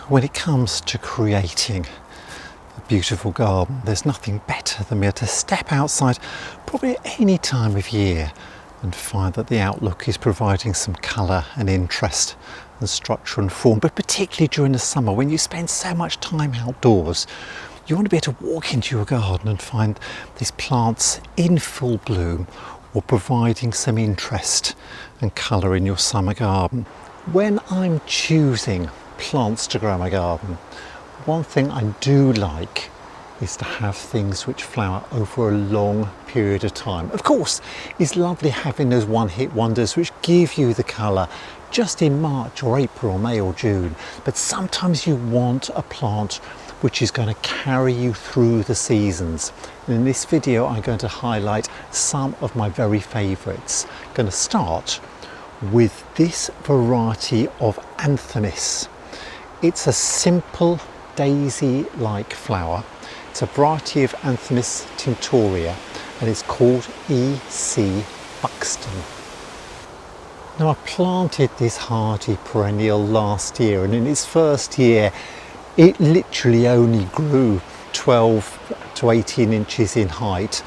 When it comes to creating a beautiful garden, there's nothing better than being able to step outside probably at any time of year and find that the outlook is providing some colour and interest and structure and form, but particularly during the summer when you spend so much time outdoors. You want to be able to walk into your garden and find these plants in full bloom or providing some interest and colour in your summer garden. When I'm choosing plants to grow in my garden, one thing I do like is to have things which flower over a long period of time. Of course, it's lovely having those one-hit wonders which give you the colour just in March or April or May or June, but sometimes you want a plant which is going to carry you through the seasons. And in this video I'm going to highlight some of my very favourites. I'm going to start with this variety of Anthemis. It's a simple daisy-like flower. It's a variety of Anthemis tinctoria and it's called E.C.Buxton. Now, I planted this hardy perennial last year, and in its first year it literally only grew 12 to 18 inches in height,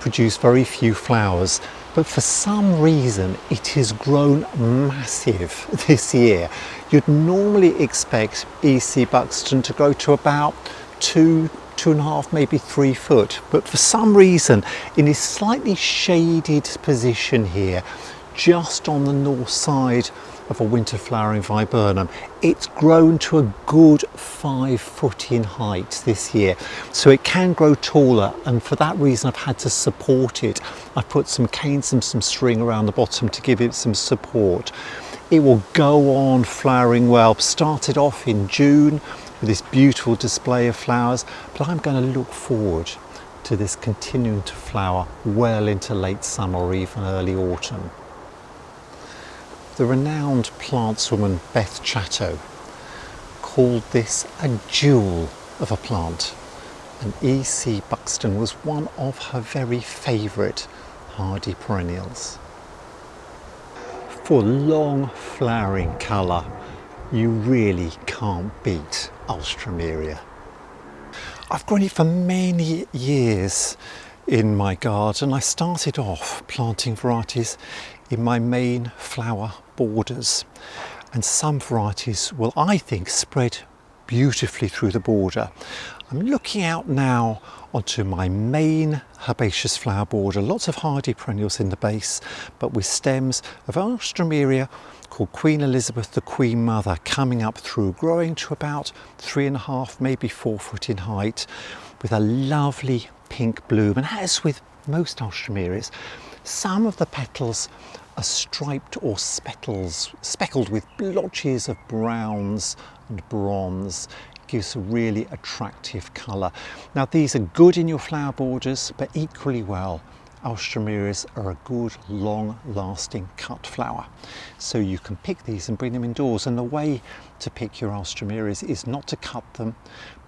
produced very few flowers, but for some reason it has grown massive this year. You'd normally expect E.C.Buxton to grow to about 2.5, maybe 3 foot, but for some reason in this slightly shaded position here, just on the north side of a winter flowering viburnum, it's grown to a good 5 foot in height this year. So it can grow taller, and for that reason I've had to support it. I've put some canes and some string around the bottom to give it some support. It will go on flowering well. Started off in June with this beautiful display of flowers, but I'm going to look forward to this continuing to flower well into late summer or even early autumn. The renowned plantswoman Beth Chatto called this a jewel of a plant, and E.C.Buxton was one of her very favourite hardy perennials. For long flowering colour, you really can't beat Alstroemeria. I've grown it for many years in my garden. I started off planting varieties in my main flower borders, and some varieties will, I think, spread beautifully through the border. I'm looking out now onto my main herbaceous flower border, lots of hardy perennials in the base, but with stems of Alstroemeria called Queen Elizabeth, the Queen Mother, coming up through, growing to about 3.5, maybe 4 foot in height, with a lovely pink bloom. And as with most Alstroemerias, some of the petals are striped or speckled with blotches of browns and bronze. It gives a really attractive colour. Now, these are good in your flower borders, but equally well, Alstroemerias are a good long-lasting cut flower. So you can pick these and bring them indoors, and the way to pick your Alstroemerias is not to cut them,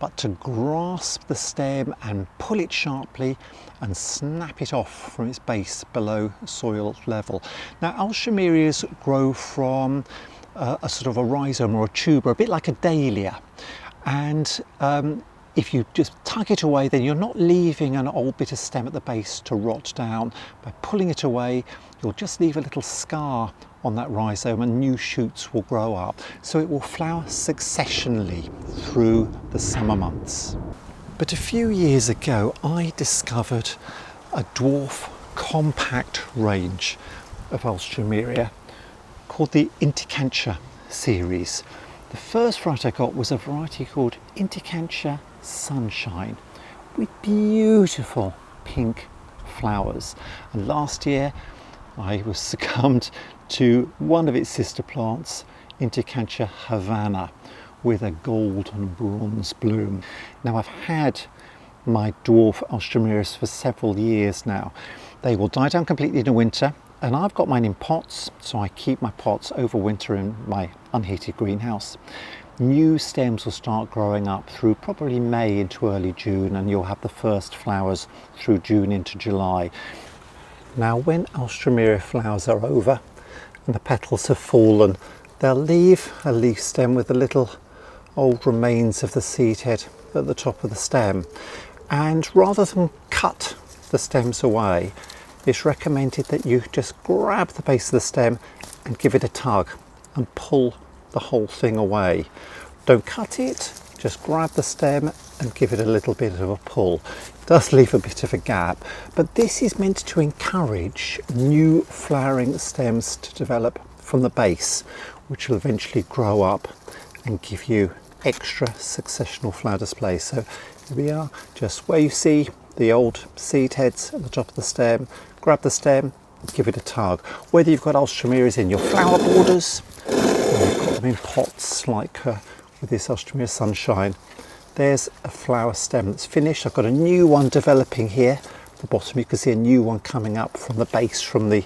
but to grasp the stem and pull it sharply and snap it off from its base below soil level. Now, Alstroemerias grow from a sort of a rhizome or a tuber, a bit like a dahlia, and if you just tug it away, then you're not leaving an old bit of stem at the base to rot down. By pulling it away, you'll just leave a little scar on that rhizome and new shoots will grow up. So it will flower successionally through the summer months. But a few years ago, I discovered a dwarf compact range of Alstroemeria called the Inticantia series. The first variety I got was a variety called Inticantia Sunshine with beautiful pink flowers, and last year I was succumbed to one of its sister plants, Inticantia Havana, with a gold and bronze bloom. Now, I've had my dwarf Alstroemerias for several years now. They will die down completely in the winter, and I've got mine in pots, so I keep my pots over winter in my unheated greenhouse. New stems will start growing up through probably May into early June, and you'll have the first flowers through June into July. Now, when Alstroemeria flowers are over and the petals have fallen, they'll leave a leaf stem with a little old remains of the seed head at the top of the stem, and rather than cut the stems away, it's recommended that you just grab the base of the stem and give it a tug and pull the whole thing away. Don't cut it, just grab the stem and give it a little bit of a pull. It does leave a bit of a gap, but this is meant to encourage new flowering stems to develop from the base, which will eventually grow up and give you extra successional flower displays. So here we are, just where you see the old seed heads at the top of the stem, grab the stem, give it a tug. Whether you've got Alstroemerias in your flower borders, or you've got them in pots like with this Alstroemeria Sunshine, there's a flower stem that's finished. I've got a new one developing here. At the bottom you can see a new one coming up from the base, from the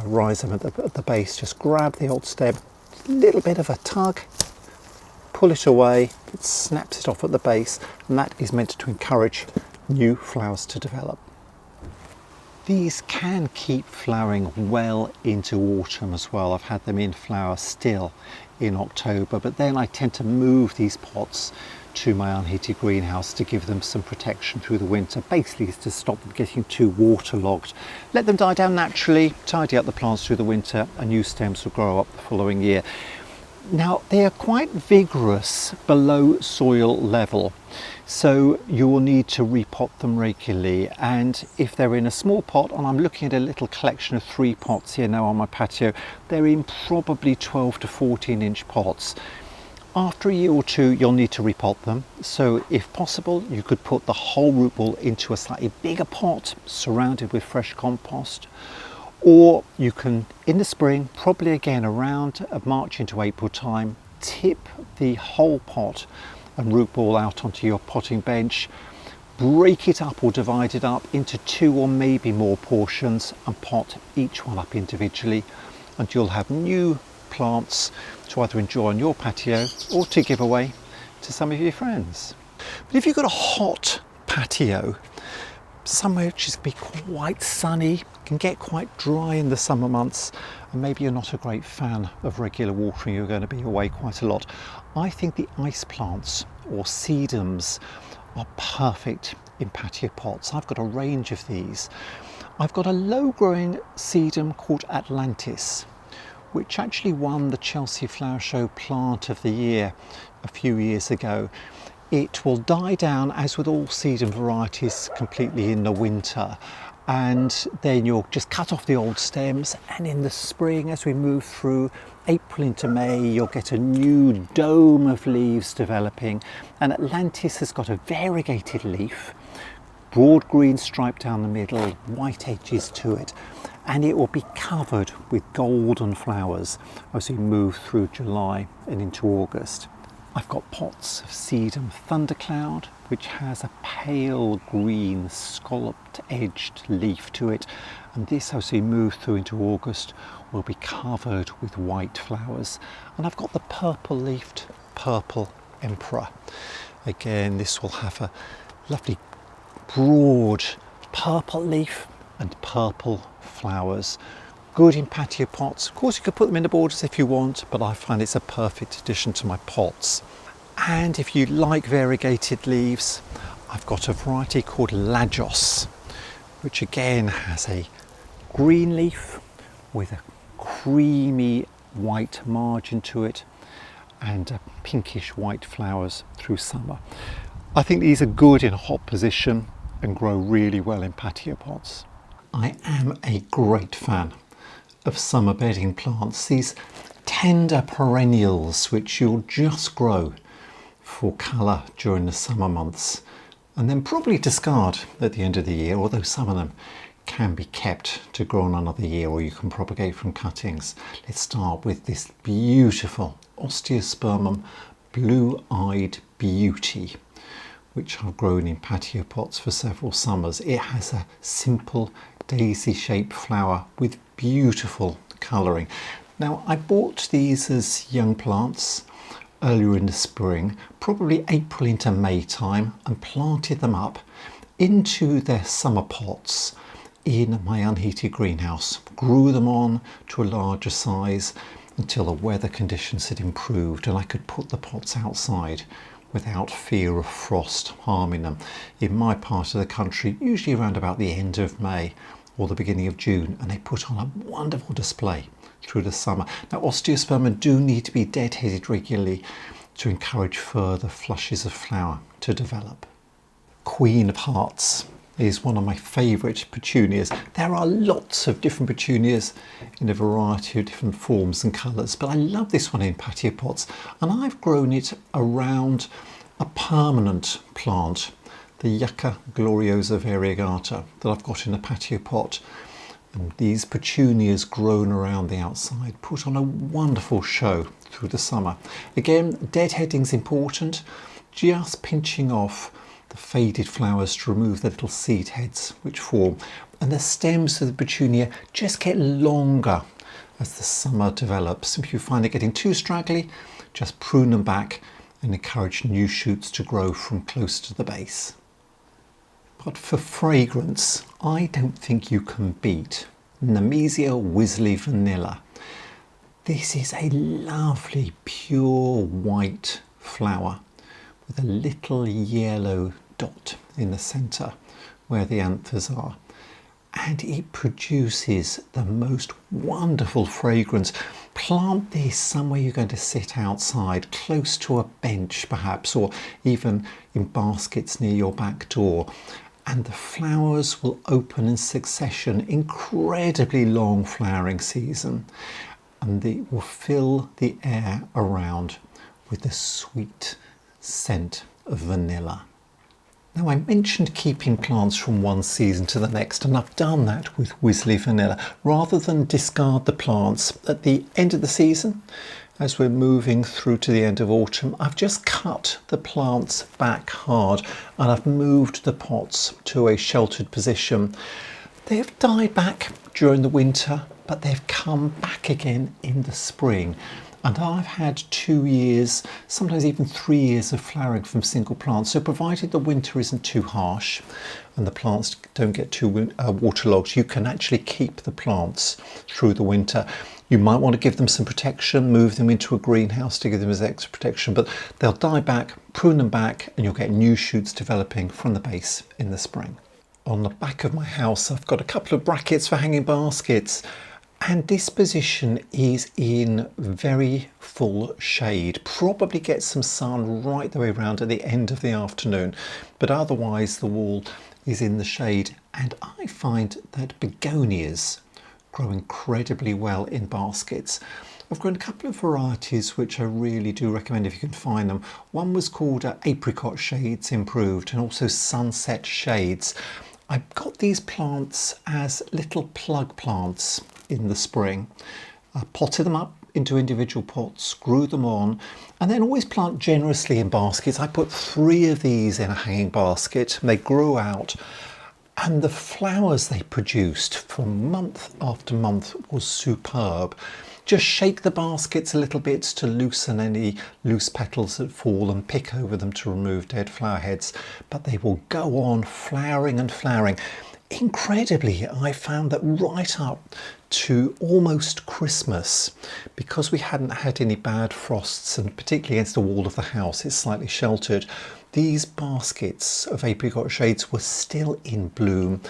rhizome at the base. Just grab the old stem, a little bit of a tug, pull it away, it snaps it off at the base, and that is meant to encourage new flowers to develop. These can keep flowering well into autumn as well. I've had them in flower still in October, but then I tend to move these pots to my unheated greenhouse to give them some protection through the winter. Basically it's to stop them getting too waterlogged. Let them die down naturally, tidy up the plants through the winter, and new stems will grow up the following year. Now they are quite vigorous below soil level, so you will need to repot them regularly, and if they're in a small pot, and I'm looking at a little collection of 3 pots here now on my patio, they're in probably 12 to 14 inch pots. After a year or two you'll need to repot them, so if possible you could put the whole root ball into a slightly bigger pot surrounded with fresh compost, or you can in the spring, probably again around March into April time, tip the whole pot and root ball out onto your potting bench, break it up or divide it up into 2 or maybe more portions and pot each one up individually, and you'll have new plants to either enjoy on your patio or to give away to some of your friends. But if you've got a hot patio, somewhere which is be quite sunny, can get quite dry in the summer months, and maybe you're not a great fan of regular watering, you're going to be away quite a lot, I think the ice plants or sedums are perfect in patio pots. I've got a range of these. I've got a low growing sedum called Atlantis, which actually won the Chelsea Flower Show Plant of the Year a few years ago. It will die down, as with all sedum varieties, completely in the winter, and then you'll just cut off the old stems, and in the spring, as we move through April into May, you'll get a new dome of leaves developing. And Atlantis has got a variegated leaf, broad green stripe down the middle, white edges to it, and it will be covered with golden flowers as we move through July and into August. I've got pots of sedum thundercloud, which has a pale green scalloped edged leaf to it, and this, as we move through into August, will be covered with white flowers. And I've got the purple leafed purple emperor. Again, this will have a lovely broad purple leaf and purple flowers. Good in patio pots. Of course you could put them in the borders if you want, but I find it's a perfect addition to my pots. And if you like variegated leaves, I've got a variety called Lajos, which again has a green leaf with a creamy white margin to it and pinkish white flowers through summer. I think these are good in a hot position and grow really well in patio pots. I am a great fan of summer bedding plants, these tender perennials which you'll just grow for colour during the summer months and then probably discard at the end of the year, although some of them can be kept to grow on another year, or you can propagate from cuttings. Let's start with this beautiful Osteospermum blue-eyed beauty, which I've grown in patio pots for several summers. It has a simple daisy-shaped flower with beautiful colouring. Now, I bought these as young plants earlier in the spring, probably April into May time, and planted them up into their summer pots in my unheated greenhouse. Grew them on to a larger size until the weather conditions had improved and I could put the pots outside without fear of frost harming them. In my part of the country, usually around about the end of May or the beginning of June, and they put on a wonderful display through the summer. Now, Osteospermum do need to be deadheaded regularly to encourage further flushes of flower to develop. Queen of Hearts is one of my favourite petunias. There are lots of different petunias in a variety of different forms and colours, but I love this one in patio pots, and I've grown it around a permanent plant, the Yucca gloriosa variegata, that I've got in a patio pot. And these petunias grown around the outside put on a wonderful show through the summer. Again, deadheading's important, just pinching off the faded flowers to remove the little seed heads which form, and the stems of the petunia just get longer as the summer develops. If you find it getting too straggly, just prune them back and encourage new shoots to grow from close to the base. But for fragrance, I don't think you can beat Nemesia Wisley Vanilla. This is a lovely pure white flower with a little yellow dot in the centre where the anthers are, and it produces the most wonderful fragrance. Plant this somewhere you're going to sit outside, close to a bench perhaps, or even in baskets near your back door, and the flowers will open in succession. Incredibly long flowering season, and it will fill the air around with the sweet scent of vanilla. Now, I mentioned keeping plants from one season to the next, and I've done that with Wisley Vanilla. Rather than discard the plants at the end of the season, as we're moving through to the end of autumn, I've just cut the plants back hard and I've moved the pots to a sheltered position. They've died back during the winter, but they've come back again in the spring. And I've had 2 years, sometimes even 3 years of flowering from single plants. So provided the winter isn't too harsh and the plants don't get too waterlogged, you can actually keep the plants through the winter. You might want to give them some protection, move them into a greenhouse to give them as extra protection, but they'll die back, prune them back, and you'll get new shoots developing from the base in the spring. On the back of my house, I've got a couple of brackets for hanging baskets. And this position is in very full shade. Probably get some sun right the way around at the end of the afternoon, but otherwise the wall is in the shade. And I find that begonias grow incredibly well in baskets. I've grown a couple of varieties which I really do recommend if you can find them. One was called Apricot Shades Improved, and also Sunset Shades. I got these plants as little plug plants in the spring. I potted them up into individual pots, grew them on, and then always plant generously in baskets. I put 3 of these in a hanging basket, and they grew out, and the flowers they produced for month after month was superb. Just shake the baskets a little bit to loosen any loose petals that fall and pick over them to remove dead flower heads, but they will go on flowering and flowering. Incredibly, I found that right up to almost Christmas, because we hadn't had any bad frosts, and particularly against the wall of the house, it's slightly sheltered, these baskets of apricot shades were still in bloom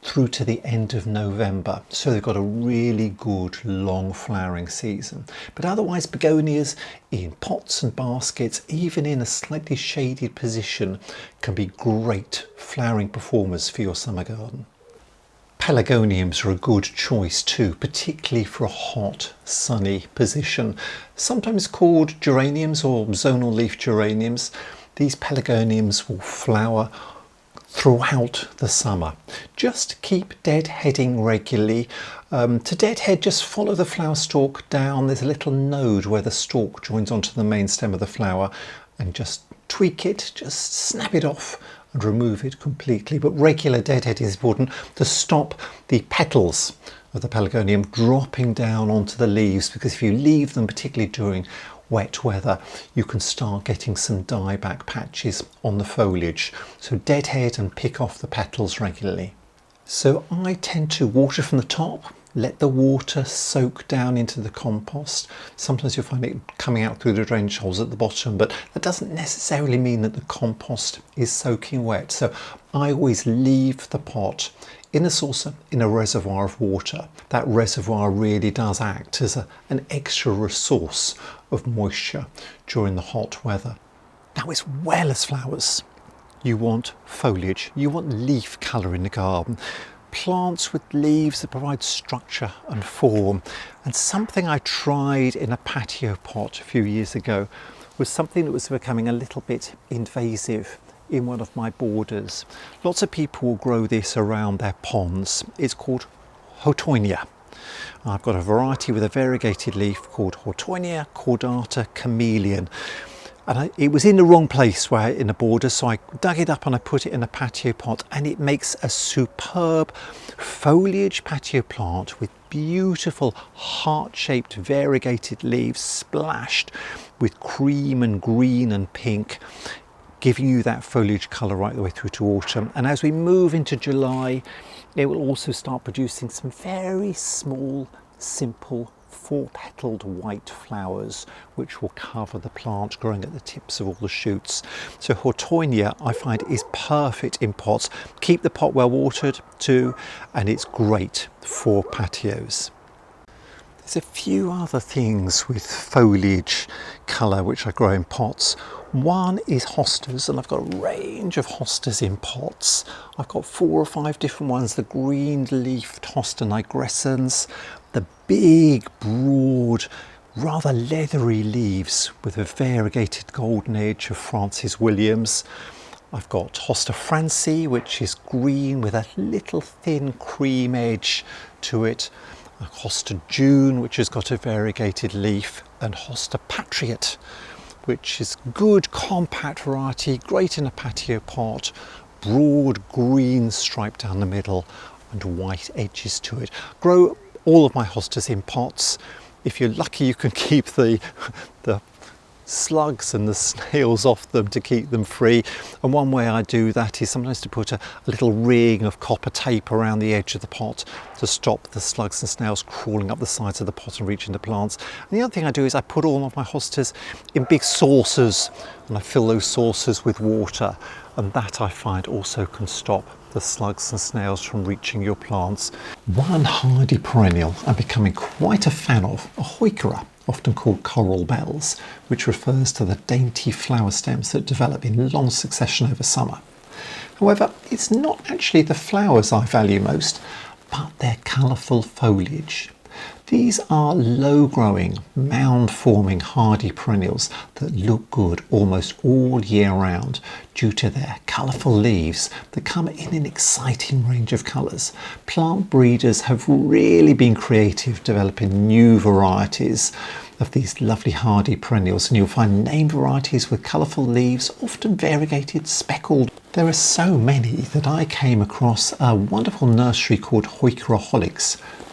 through to the end of November. So they've got a really good long flowering season. But otherwise, begonias in pots and baskets, even in a slightly shaded position, can be great flowering performers for your summer garden. Pelargoniums are a good choice too, particularly for a hot, sunny position. Sometimes called geraniums or zonal leaf geraniums, these pelargoniums will flower throughout the summer. Just keep deadheading regularly. To deadhead, just follow the flower stalk down. There's a little node where the stalk joins onto the main stem of the flower, and just tweak it, just snap it off and remove it completely. But regular deadhead is important to stop the petals of the pelargonium dropping down onto the leaves, because if you leave them, particularly during wet weather, you can start getting some dieback patches on the foliage. So deadhead and pick off the petals regularly. So I tend to water from the top, let the water soak down into the compost. Sometimes you'll find it coming out through the drainage holes at the bottom, but that doesn't necessarily mean that the compost is soaking wet. So I always leave the pot in a saucer, in a reservoir of water. That reservoir really does act as an extra resource of moisture during the hot weather. Now, as well as flowers, you want foliage, you want leaf colour in the garden. Plants with leaves that provide structure and form. And something I tried in a patio pot a few years ago was something that was becoming a little bit invasive in one of my borders. Lots of people will grow this around their ponds. It's called Houttuynia. I've got a variety with a variegated leaf called Houttuynia, cordata, Chameleon. And it was in the wrong place in the border, so I dug it up and I put it in a patio pot, and it makes a superb foliage patio plant with beautiful heart-shaped variegated leaves splashed with cream and green and pink, giving you that foliage colour right the way through to autumn. And as we move into July, it will also start producing some very small, simple, four-petalled white flowers, which will cover the plant growing at the tips of all the shoots. So Houttuynia, I find, is perfect in pots. Keep the pot well watered too, and it's great for patios. There's a few other things with foliage colour which I grow in pots. One is hostas, and I've got a range of hostas in pots. I've got 4 or 5 different ones. The green-leafed hosta nigrescens, the big, broad, rather leathery leaves with a variegated golden edge of Francis Williams. I've got Hosta Franci, which is green with a little thin cream edge to it. Hosta June, which has got a variegated leaf, and Hosta Patriot, which is good compact variety, great in a patio pot, broad green stripe down the middle and white edges to it. Grow all of my hostas in pots. If you're lucky, you can keep the slugs and the snails off them to keep them free. And one way I do that is sometimes to put a little ring of copper tape around the edge of the pot to stop the slugs and snails crawling up the sides of the pot and reaching the plants. And the other thing I do is I put all of my hostas in big saucers, and I fill those saucers with water, and that I find also can stop the slugs and snails from reaching your plants. One hardy perennial I'm becoming quite a fan of, a Heuchera, often called coral bells, which refers to the dainty flower stems that develop in long succession over summer. However, it's not actually the flowers I value most, but their colourful foliage. These are low-growing, mound-forming hardy perennials that look good almost all year round due to their colourful leaves that come in an exciting range of colours. Plant breeders have really been creative developing new varieties of these lovely hardy perennials, and you'll find named varieties with colourful leaves, often variegated, speckled. There are so many that I came across a wonderful nursery called Heuchera,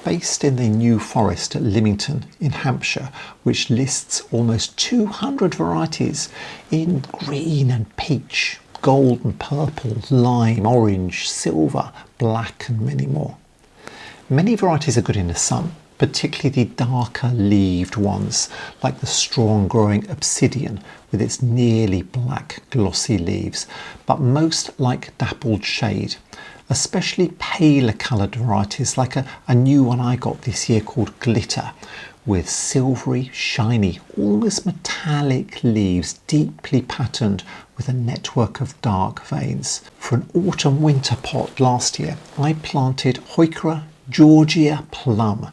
based in the New Forest at Lymington in Hampshire, which lists almost 200 varieties in green and peach, gold and purple, lime, orange, silver, black and many more. Many varieties are good in the sun, particularly the darker leaved ones like the strong growing obsidian with its nearly black glossy leaves, but most like dappled shade. Especially paler coloured varieties like a new one I got this year called Glitter, with silvery, shiny, almost metallic leaves deeply patterned with a network of dark veins. For an autumn-winter pot last year, I planted Heuchera Georgia Plum,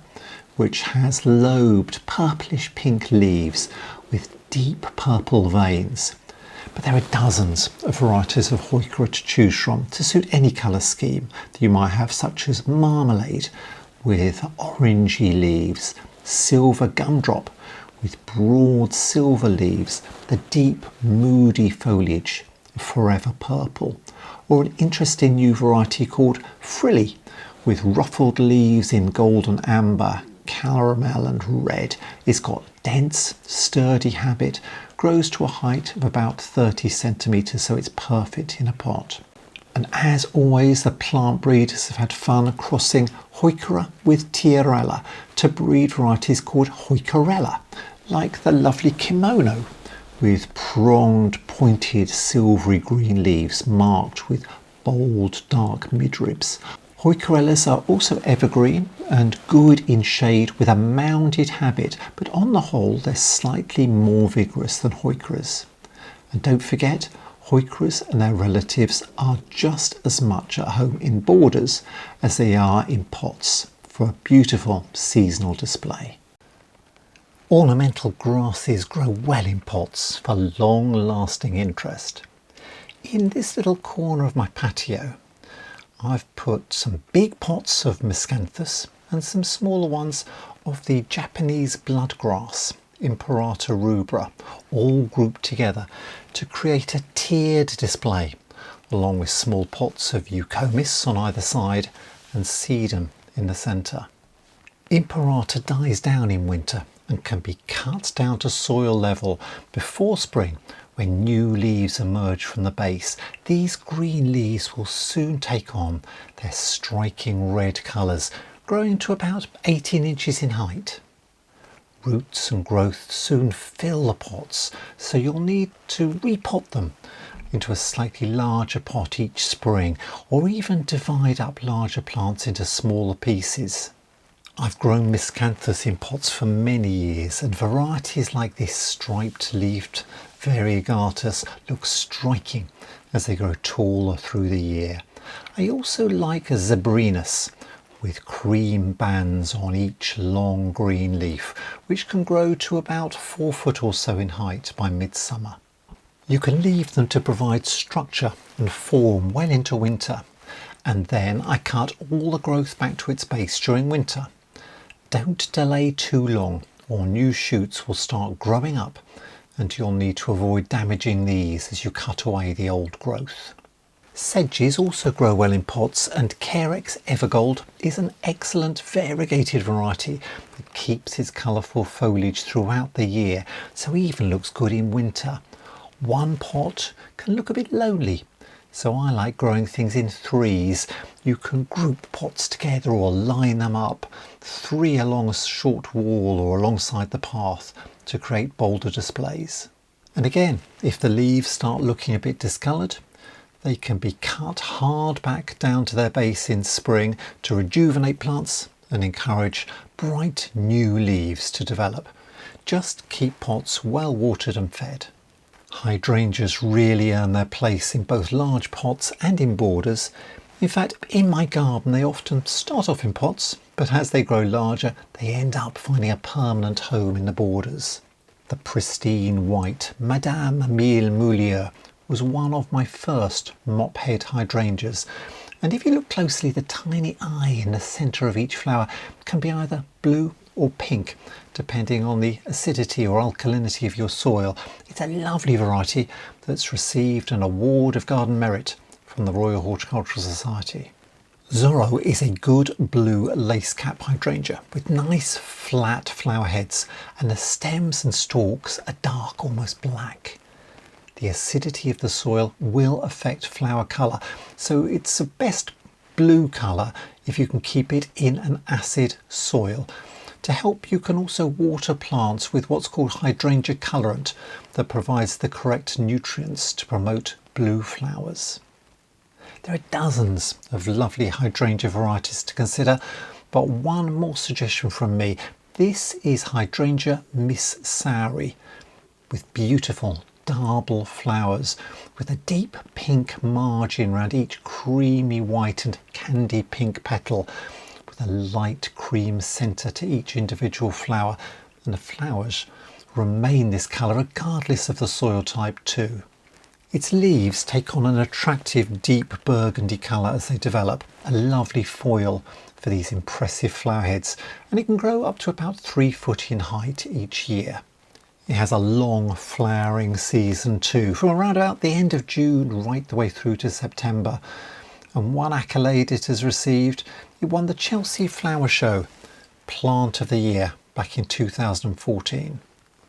which has lobed purplish pink leaves with deep purple veins. But there are dozens of varieties of Heuchera to choose from to suit any colour scheme that you might have, such as Marmalade with orangey leaves, Silver Gumdrop with broad silver leaves, the deep moody foliage of Forever Purple, or an interesting new variety called Frilly with ruffled leaves in golden amber, caramel and red. It's got dense, sturdy habit, grows to a height of about 30 centimetres, so it's perfect in a pot. And as always, the plant breeders have had fun crossing Heuchera with Tiarella to breed varieties called Heucherella, like the lovely kimono with pronged, pointed, silvery green leaves marked with bold, dark midribs. Heucherellas are also evergreen and good in shade with a mounded habit, but on the whole they're slightly more vigorous than Heucheras. And don't forget, Heucheras and their relatives are just as much at home in borders as they are in pots for a beautiful seasonal display. Ornamental grasses grow well in pots for long-lasting interest. In this little corner of my patio, I've put some big pots of Miscanthus and some smaller ones of the Japanese bloodgrass, Imperata rubra, all grouped together to create a tiered display, along with small pots of Eucomis on either side and sedum in the centre. Imperata dies down in winter and can be cut down to soil level before spring when new leaves emerge from the base. These green leaves will soon take on their striking red colours, growing to about 18 inches in height. Roots and growth soon fill the pots, so you'll need to repot them into a slightly larger pot each spring, or even divide up larger plants into smaller pieces. I've grown Miscanthus in pots for many years, and varieties like this striped-leaved variegatus look striking as they grow taller through the year. I also like a Zebrinus with cream bands on each long green leaf, which can grow to about 4 foot or so in height by midsummer. You can leave them to provide structure and form well into winter, and then I cut all the growth back to its base during winter. Don't delay too long or new shoots will start growing up and you'll need to avoid damaging these as you cut away the old growth. Sedges also grow well in pots, and Carex Evergold is an excellent variegated variety that keeps its colourful foliage throughout the year, so even looks good in winter. One pot can look a bit lonely, so I like growing things in threes. You can group pots together or line them up, 3 along a short wall or alongside the path to create bolder displays. And again, if the leaves start looking a bit discoloured, they can be cut hard back down to their base in spring to rejuvenate plants and encourage bright new leaves to develop. Just keep pots well watered and fed. Hydrangeas really earn their place in both large pots and in borders. In fact, in my garden they often start off in pots, but as they grow larger they end up finding a permanent home in the borders. The pristine white Madame Mille Moulier was one of my first mop-head hydrangeas, and if you look closely, the tiny eye in the centre of each flower can be either blue or pink, depending on the acidity or alkalinity of your soil. It's a lovely variety that's received an award of garden merit from the Royal Horticultural Society. Zorro is a good blue lace cap hydrangea with nice flat flower heads, and the stems and stalks are dark, almost black. The acidity of the soil will affect flower colour, so it's the best blue colour if you can keep it in an acid soil. To help, you can also water plants with what's called hydrangea colorant that provides the correct nutrients to promote blue flowers. There are dozens of lovely hydrangea varieties to consider, but one more suggestion from me. This is Hydrangea Miss Sowry with beautiful double flowers with a deep pink margin around each creamy white and candy pink petal, with a light cream centre to each individual flower, and the flowers remain this colour regardless of the soil type too. Its leaves take on an attractive deep burgundy colour as they develop, a lovely foil for these impressive flower heads, and it can grow up to about 3 foot in height each year. It has a long flowering season too, from around about the end of June right the way through to September. And one accolade it has received, it won the Chelsea Flower Show Plant of the Year back in 2014.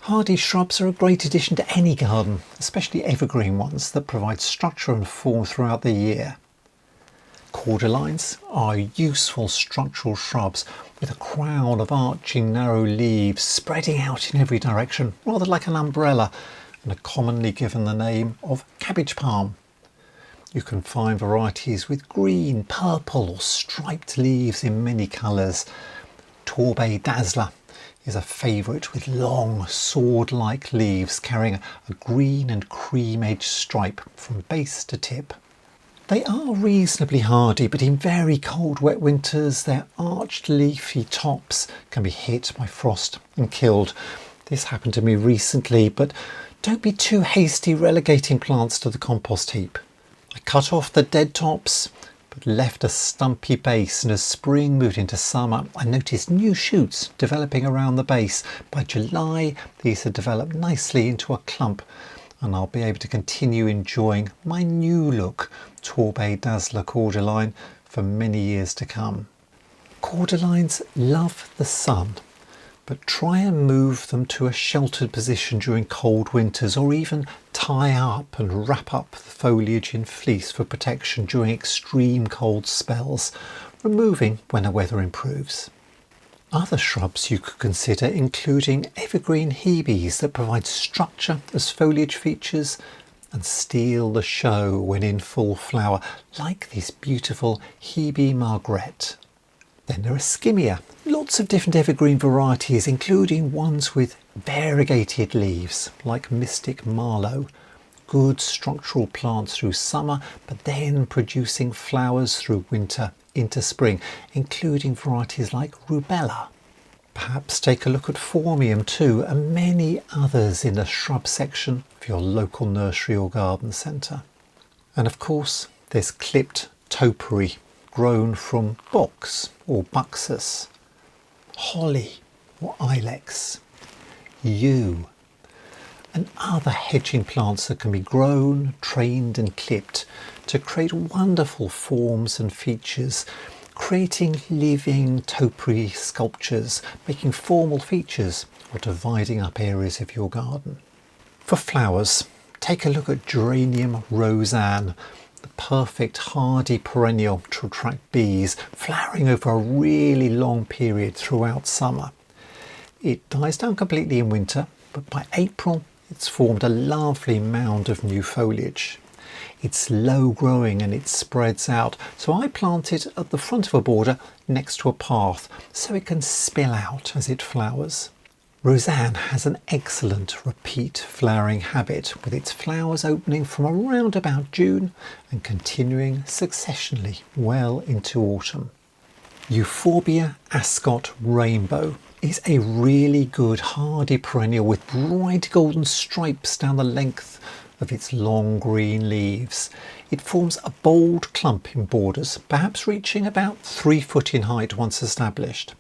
Hardy shrubs are a great addition to any garden, especially evergreen ones that provide structure and form throughout the year. Cordylines are useful structural shrubs with a crown of arching narrow leaves spreading out in every direction, rather like an umbrella, and are commonly given the name of cabbage palm. You can find varieties with green, purple or striped leaves in many colours. Torbay Dazzler is a favourite with long sword-like leaves carrying a green and cream-edged stripe from base to tip. They are reasonably hardy, but in very cold wet winters their arched leafy tops can be hit by frost and killed. This happened to me recently, but don't be too hasty relegating plants to the compost heap. I cut off the dead tops but left a stumpy base, and as spring moved into summer I noticed new shoots developing around the base. By July these had developed nicely into a clump, and I'll be able to continue enjoying my new look Torbay Dazzler cordyline for many years to come. Cordylines love the sun, but try and move them to a sheltered position during cold winters, or even tie up and wrap up the foliage in fleece for protection during extreme cold spells, removing when the weather improves. Other shrubs you could consider including evergreen hebes that provide structure as foliage features and steal the show when in full flower, like this beautiful Hebe Marguerite. Then there are Skimmia, lots of different evergreen varieties, including ones with variegated leaves like Mystic Marlow. Good structural plants through summer, but then producing flowers through winter into spring, including varieties like Rubella. Perhaps take a look at Phormium too, and many others in the shrub section of your local nursery or garden centre. And of course there's clipped topiary, grown from box or buxus, holly or ilex, yew, and other hedging plants that can be grown, trained and clipped to create wonderful forms and features, creating living topiary sculptures, making formal features or dividing up areas of your garden. For flowers, take a look at Geranium Rozanne, the perfect hardy perennial to attract bees, flowering over a really long period throughout summer. It dies down completely in winter, but by April it's formed a lovely mound of new foliage. It's low growing and it spreads out, so I plant it at the front of a border next to a path so it can spill out as it flowers. Rozanne has an excellent repeat flowering habit, with its flowers opening from around about June and continuing successionally well into autumn. Euphorbia Ascot Rainbow is a really good hardy perennial with bright golden stripes down the length of its long green leaves. It forms a bold clump in borders, perhaps reaching about 3 foot in height once established.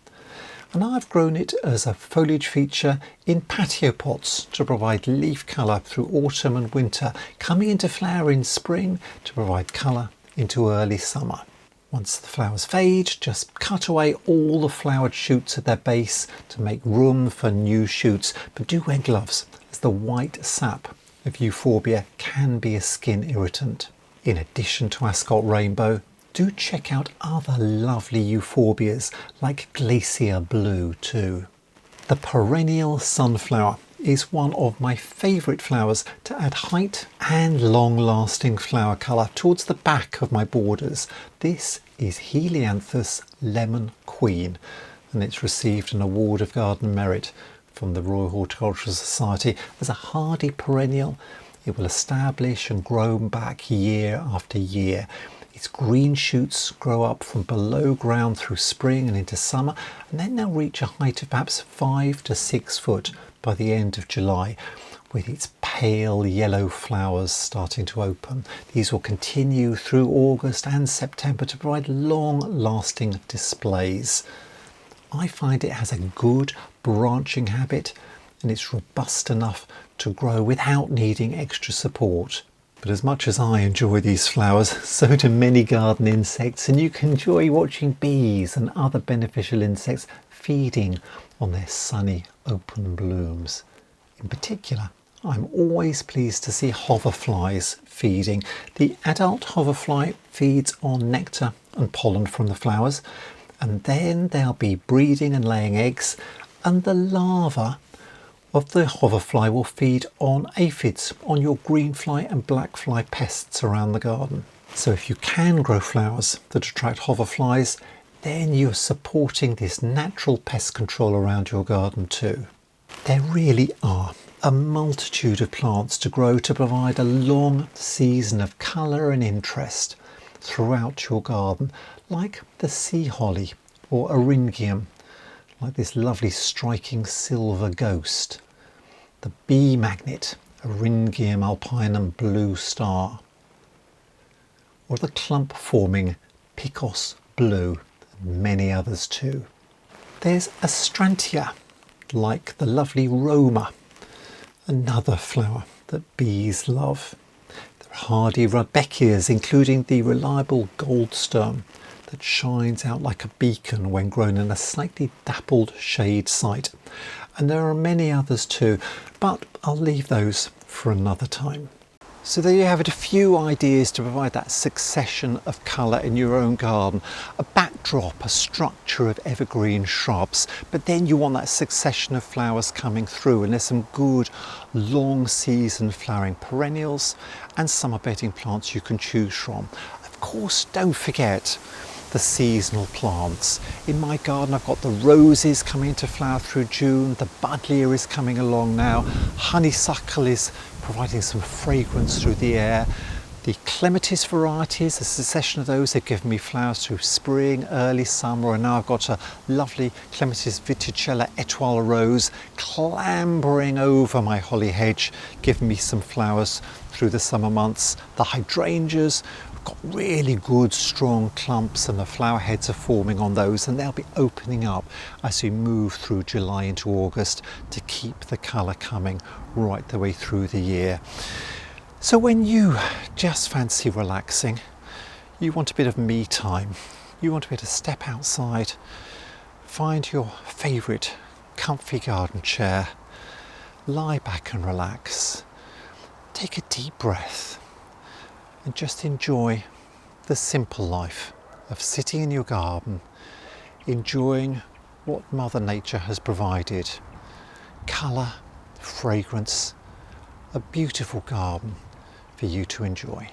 And I've grown it as a foliage feature in patio pots to provide leaf colour through autumn and winter, coming into flower in spring to provide colour into early summer. Once the flowers fade, just cut away all the flowered shoots at their base to make room for new shoots, but do wear gloves as the white sap of Euphorbia can be a skin irritant. In addition to Ascot Rainbow, do check out other lovely Euphorbias like Glacier Blue too. The perennial sunflower is one of my favourite flowers to add height and long-lasting flower colour towards the back of my borders. This is Helianthus Lemon Queen, and it's received an Award of Garden Merit from the Royal Horticultural Society. As a hardy perennial, it will establish and grow back year after year. Its green shoots grow up from below ground through spring and into summer, and then they'll reach a height of perhaps 5 to 6 foot by the end of July, with its pale yellow flowers starting to open. These will continue through August and September to provide long-lasting displays. I find it has a good branching habit, and it's robust enough to grow without needing extra support. But as much as I enjoy these flowers, so do many garden insects, and you can enjoy watching bees and other beneficial insects feeding on their sunny open blooms. In particular, I'm always pleased to see hoverflies feeding. The adult hoverfly feeds on nectar and pollen from the flowers, and then they'll be breeding and laying eggs, and the larva of the hoverfly will feed on aphids, on your greenfly and blackfly pests around the garden. So if you can grow flowers that attract hoverflies, then you're supporting this natural pest control around your garden too. There really are a multitude of plants to grow to provide a long season of colour and interest throughout your garden, like the sea holly or Eryngium, like this lovely striking silver ghost, the bee magnet, Eryngium alpinum blue star, or the clump forming Picos blue, and many others too. There's Astrantia, like the lovely Roma, another flower that bees love. There are hardy Rudbeckias, including the reliable goldstone that shines out like a beacon when grown in a slightly dappled shade site. And there are many others too, but I'll leave those for another time. So there you have it, a few ideas to provide that succession of colour in your own garden. A backdrop, a structure of evergreen shrubs, but then you want that succession of flowers coming through, and there's some good long season flowering perennials and summer bedding plants you can choose from. Of course, don't forget the seasonal plants. In my garden I've got the roses coming into flower through June, the buddleia is coming along now, honeysuckle is providing some fragrance through the air. The clematis varieties, a succession of those, have given me flowers through spring, early summer, and now I've got a lovely clematis Viticella étoile rose clambering over my holly hedge, giving me some flowers through the summer months. The hydrangeas, got really good strong clumps, and the flower heads are forming on those, and they'll be opening up as we move through July into August to keep the colour coming right the way through the year. So when you just fancy relaxing, you want a bit of me time, you want to be able to step outside, find your favourite comfy garden chair, lie back and relax, take a deep breath, and just enjoy the simple life of sitting in your garden, enjoying what Mother Nature has provided. Colour, fragrance, a beautiful garden for you to enjoy.